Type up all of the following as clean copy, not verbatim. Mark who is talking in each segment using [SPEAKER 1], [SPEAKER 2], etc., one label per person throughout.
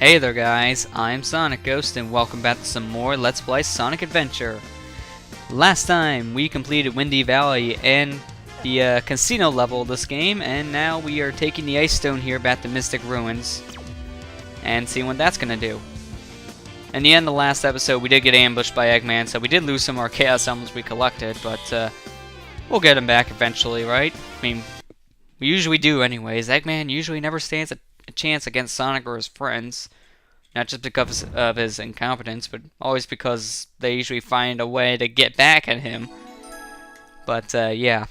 [SPEAKER 1] Hey there guys, I'm SonicGhost and welcome back to some more Let's Play Sonic Adventure. Last time we completed Windy Valley and the casino level of this game, and now we are taking the Ice Stone here back to Mystic Ruins and seeing what that's gonna do. In the end of the last episode we did get ambushed by Eggman, so we did lose some of our Chaos Elements we collected, but we'll get them back eventually, right? I mean, we usually do anyways. Eggman usually never stands a chance against Sonic or his friends. Not just because of his incompetence, but always because they usually find a way to get back at him. But yeah,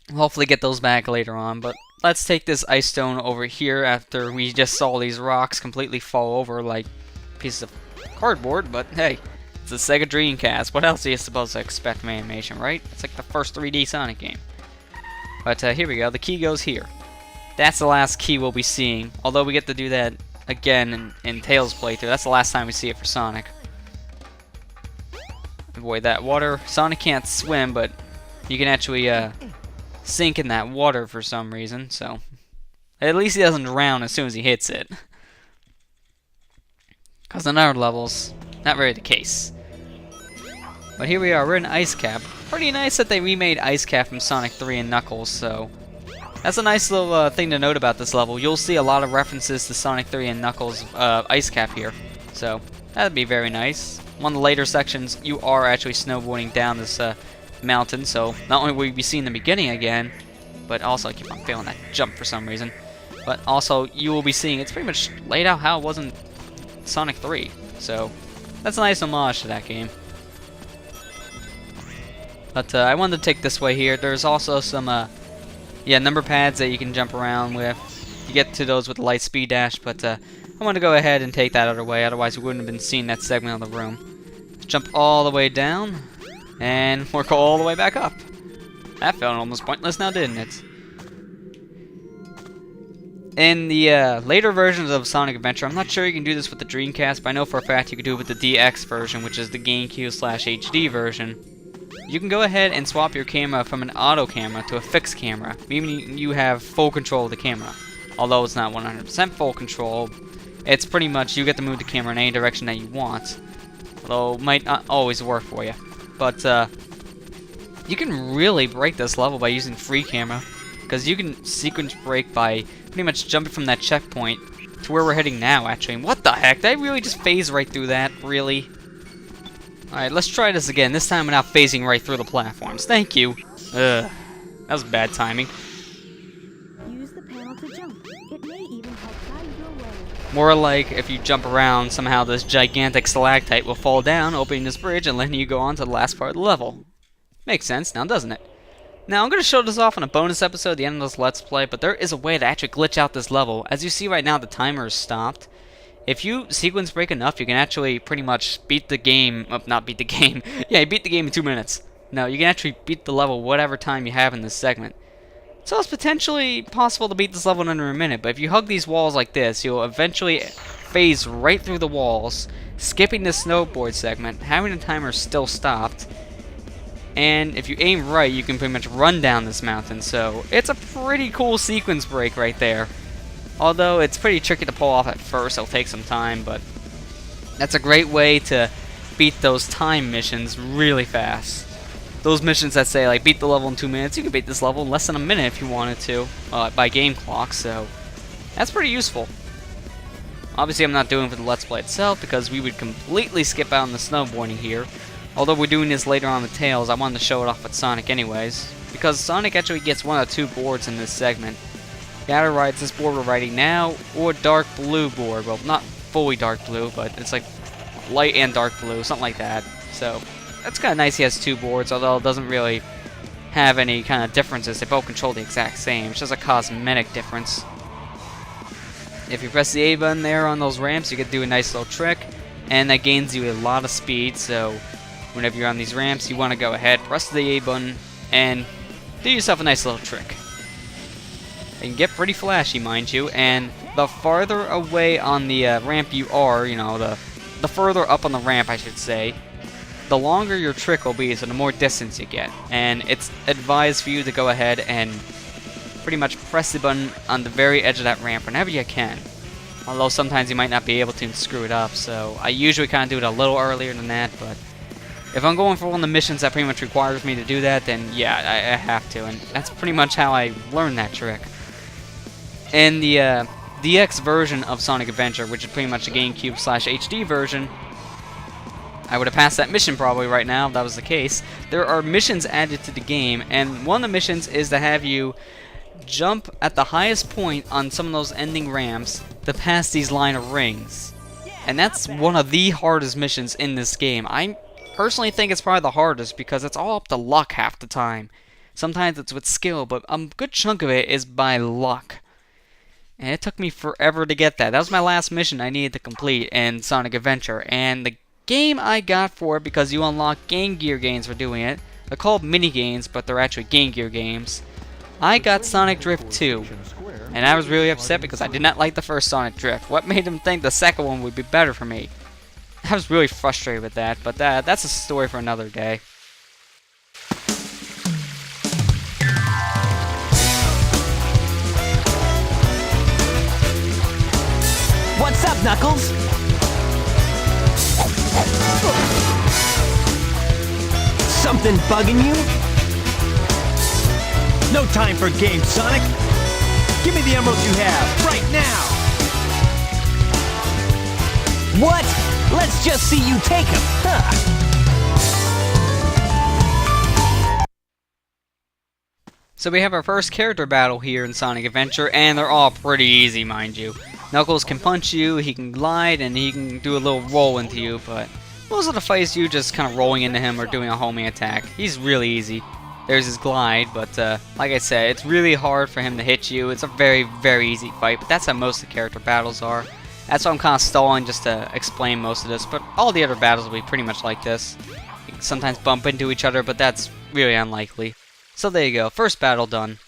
[SPEAKER 1] we'll hopefully get those back later on. But let's take this Ice Stone over here after we just saw these rocks completely fall over like pieces of cardboard. But hey, it's a Sega Dreamcast. What else are you supposed to expect from animation, right? It's like the first 3D Sonic game. But here we go. The key goes here. That's the last key we'll be seeing. Although we get to do that again in Tails' playthrough. That's the last time we see it for Sonic. Avoid that water. Sonic can't swim, but you can actually sink in that water for some reason. So at least he doesn't drown as soon as he hits it. Because in other levels, not really the case. But here we are. We're in Ice Cap. Pretty nice that they remade Ice Cap from Sonic 3 and Knuckles. So that's a nice little thing to note about this level. You'll see a lot of references to Sonic 3 and Knuckles Ice Cap here. So that'd be very nice. One of the later sections, you are actually snowboarding down this mountain. So not only will you be seeing the beginning again, but also I keep on failing that jump for some reason. But also you will be seeing it's pretty much laid out how it was in Sonic 3. So that's a nice homage to that game. But I wanted to take this way here. There's also some number pads that you can jump around with. You get to those with the light speed dash, but I want to go ahead and take that other way, otherwise we wouldn't have been seeing that segment of the room. Let's jump all the way down, and work all the way back up. That felt almost pointless now, didn't it? In the later versions of Sonic Adventure, I'm not sure you can do this with the Dreamcast, but I know for a fact you can do it with the DX version, which is the GameCube/HD version. You can go ahead and swap your camera from an auto camera to a fixed camera, meaning you have full control of the camera. Although it's not 100% full control, it's pretty much you get to move the camera in any direction that you want. Although it might not always work for you. But you can really break this level by using free camera, because you can sequence break by pretty much jumping from that checkpoint to where we're heading now, actually. What the heck? Did I really just phase right through that? Really? Alright, let's try this again. This time without phasing right through the platforms. Thank you. Ugh. That was bad timing.
[SPEAKER 2] Use the panel to jump. It may even help guide your way.
[SPEAKER 1] More like if you jump around, somehow this gigantic stalactite will fall down, opening this bridge and letting you go on to the last part of the level. Makes sense now, doesn't it? Now, I'm going to show this off in a bonus episode at the end of this Let's Play, but there is a way to actually glitch out this level. As you see right now, the timer is stopped. If you sequence break enough, you can actually pretty much beat the game. Not beat the game. Yeah, you beat the game in 2 minutes. No, you can actually beat the level whatever time you have in this segment. So it's potentially possible to beat this level in under a minute, but if you hug these walls like this, you'll eventually phase right through the walls, skipping the snowboard segment, having the timer still stopped, and if you aim right, you can pretty much run down this mountain. So it's a pretty cool sequence break right there. Although it's pretty tricky to pull off at first, it'll take some time, but that's a great way to beat those time missions really fast. Those missions that say, like, beat the level in 2 minutes, you can beat this level in less than a minute if you wanted to, by game clock, so that's pretty useful. Obviously, I'm not doing it for the Let's Play itself, because we would completely skip out on the snowboarding here. Although we're doing this later on with Tails, I wanted to show it off with Sonic anyways, because Sonic actually gets one of 2 boards in this segment. He either rides this board we're riding now, or dark blue board. Well, not fully dark blue, but it's like light and dark blue, something like that. So that's kind of nice he has 2 boards, although it doesn't really have any kind of differences. They both control the exact same. It's just a cosmetic difference. If you press the A button there on those ramps, you can do a nice little trick, and that gains you a lot of speed. So whenever you're on these ramps, you want to go ahead, press the A button, and do yourself a nice little trick. It can get pretty flashy, mind you, and the farther away on the ramp you are, you know, the further up on the ramp, I should say, the longer your trick will be, so the more distance you get. And it's advised for you to go ahead and pretty much press the button on the very edge of that ramp whenever you can. Although sometimes you might not be able to and screw it up, so I usually kind of do it a little earlier than that, but if I'm going for one of the missions that pretty much requires me to do that, then yeah, I have to, and that's pretty much how I learned that trick. In the DX version of Sonic Adventure, which is pretty much the GameCube/HD version, I would have passed that mission probably right now if that was the case. There are missions added to the game, and one of the missions is to have you jump at the highest point on some of those ending ramps to pass these line of rings. And that's one of the hardest missions in this game. I personally think it's probably the hardest because it's all up to luck half the time. Sometimes it's with skill, but a good chunk of it is by luck. And it took me forever to get that. That was my last mission I needed to complete in Sonic Adventure. And the game I got for it, because you unlock Game Gear games for doing it. They're called mini games, but they're actually Game Gear games. I got Sonic Drift 2. And I was really upset because I did not like the first Sonic Drift. What made them think the second one would be better for me? I was really frustrated with that, but that's a story for another day.
[SPEAKER 3] What's up, Knuckles? Something bugging you? No time for games, Sonic. Give me the emeralds you have, right now! What? Let's just see you take them, huh?
[SPEAKER 1] So we have our first character battle here in Sonic Adventure, and they're all pretty easy, mind you. Knuckles can punch you, he can glide, and he can do a little roll into you, but most of the fights you just kind of rolling into him or doing a homing attack. He's really easy. There's his glide, but like I said, it's really hard for him to hit you. It's a very, very easy fight, but that's how most of the character battles are. That's why I'm kind of stalling just to explain most of this, but all the other battles will be pretty much like this. You can sometimes bump into each other, but that's really unlikely. So there you go, first battle done.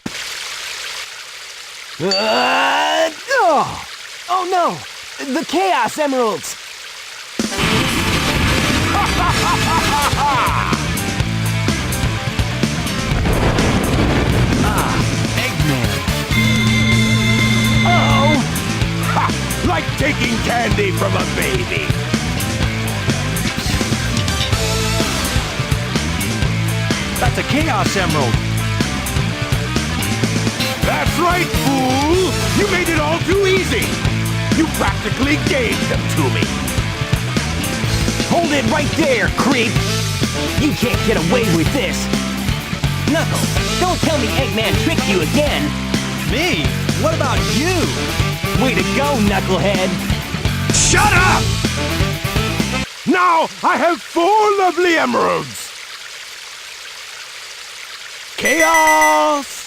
[SPEAKER 3] Oh no! The Chaos Emeralds! Eggman! Oh!
[SPEAKER 4] Ha! Like taking candy from a baby!
[SPEAKER 3] That's a Chaos Emerald!
[SPEAKER 4] That's right, fool! You made it all too easy! You practically gave them to me!
[SPEAKER 3] Hold it right there, creep! You can't get away with this! Knuckles, don't tell me Eggman tricked you again! Me? What about you? Way to go, Knucklehead!
[SPEAKER 4] Shut up! Now I have 4 lovely emeralds! Chaos!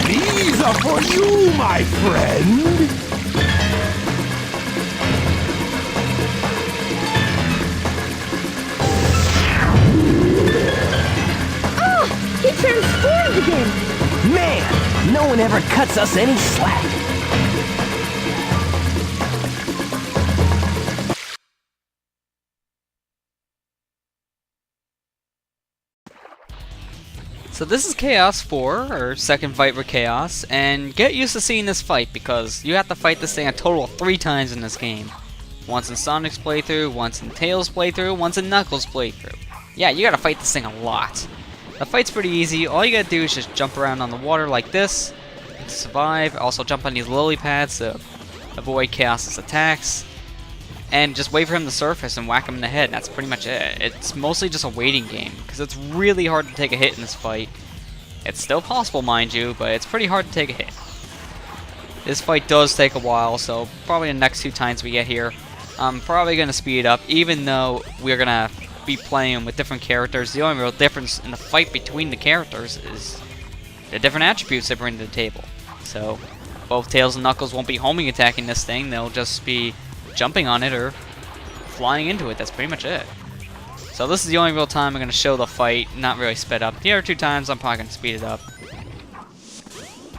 [SPEAKER 4] These are for you, my friend!
[SPEAKER 2] He transformed again!
[SPEAKER 3] Man, no one ever cuts us any slack!
[SPEAKER 1] So this is Chaos 4, or second fight for Chaos, and get used to seeing this fight because you have to fight this thing a total of 3 times in this game. Once in Sonic's playthrough, once in Tails' playthrough, once in Knuckles' playthrough. Yeah, you gotta fight this thing a lot. The fight's pretty easy, all you gotta do is just jump around on the water like this, to survive, also jump on these lily pads to avoid Chaos' attacks, and just wait for him to surface and whack him in the head. That's pretty much it. It's mostly just a waiting game, because it's really hard to take a hit in this fight. It's still possible, mind you, but it's pretty hard to take a hit. This fight does take a while, so probably the next 2 times we get here, I'm probably going to speed it up, even though we're going to be playing with different characters. The only real difference in the fight between the characters is the different attributes they bring to the table. So, both Tails and Knuckles won't be homing attacking this thing, they'll just be jumping on it or flying into it. That's pretty much it. So this is the only real time I'm going to show the fight, not really sped up. The other 2 times I'm probably going to speed it up.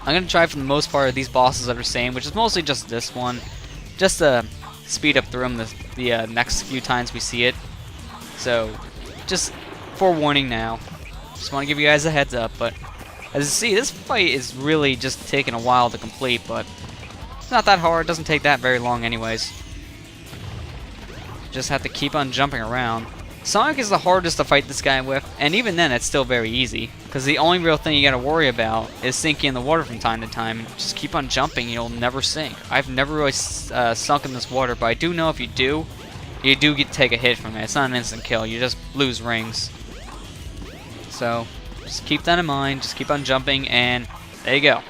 [SPEAKER 1] I'm going to try for the most part of these bosses that are the same, which is mostly just this one, just to speed up through them the next few times we see it. So just forewarning now. Just want to give you guys a heads up, but as you see, this fight is really just taking a while to complete, but it's not that hard. It doesn't take that very long anyways. Just have to keep on jumping around. Sonic is the hardest to fight this guy with, and even then it's still very easy, because the only real thing you gotta worry about is sinking in the water from time to time. Just keep on jumping, you'll never sink. I've never really sunk in this water, but I do know if you do take a hit from it. It's not an instant kill, you just lose rings. So, just keep that in mind, just keep on jumping, and there you go.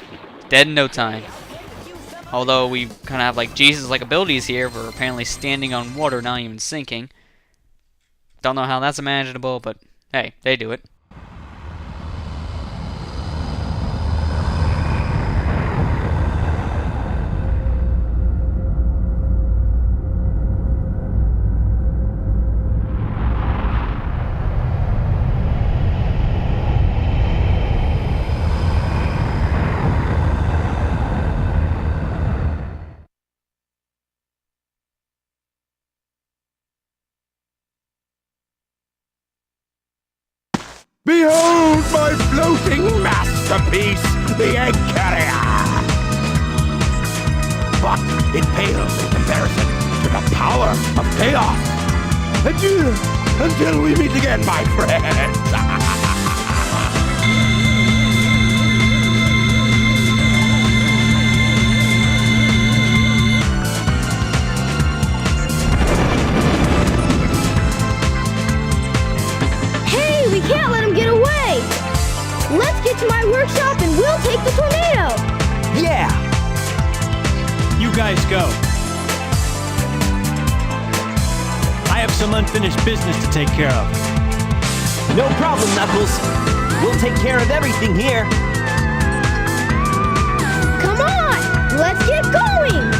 [SPEAKER 1] Dead in no time. Although we kind of have like Jesus-like abilities here, we're apparently standing on water, not even sinking. Don't know how that's imaginable, but hey, they do it.
[SPEAKER 4] Behold my floating masterpiece, the Egg Carrier! But it pales in comparison to the power of chaos. Adieu, until we meet again, my friends!
[SPEAKER 2] We can't let him get away! Let's get to my workshop and we'll take the tornado!
[SPEAKER 3] Yeah!
[SPEAKER 5] You guys go. I have some unfinished business to take care of.
[SPEAKER 3] No problem, Knuckles. We'll take care of everything here.
[SPEAKER 2] Come on! Let's get going!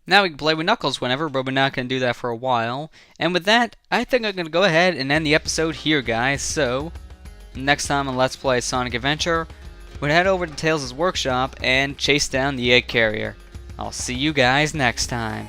[SPEAKER 1] Now we can play with Knuckles whenever, but we're not going to do that for a while. And with that, I think I'm going to go ahead and end the episode here, guys. So, next time on Let's Play Sonic Adventure, we'll head over to Tails' workshop and chase down the Egg Carrier. I'll see you guys next time.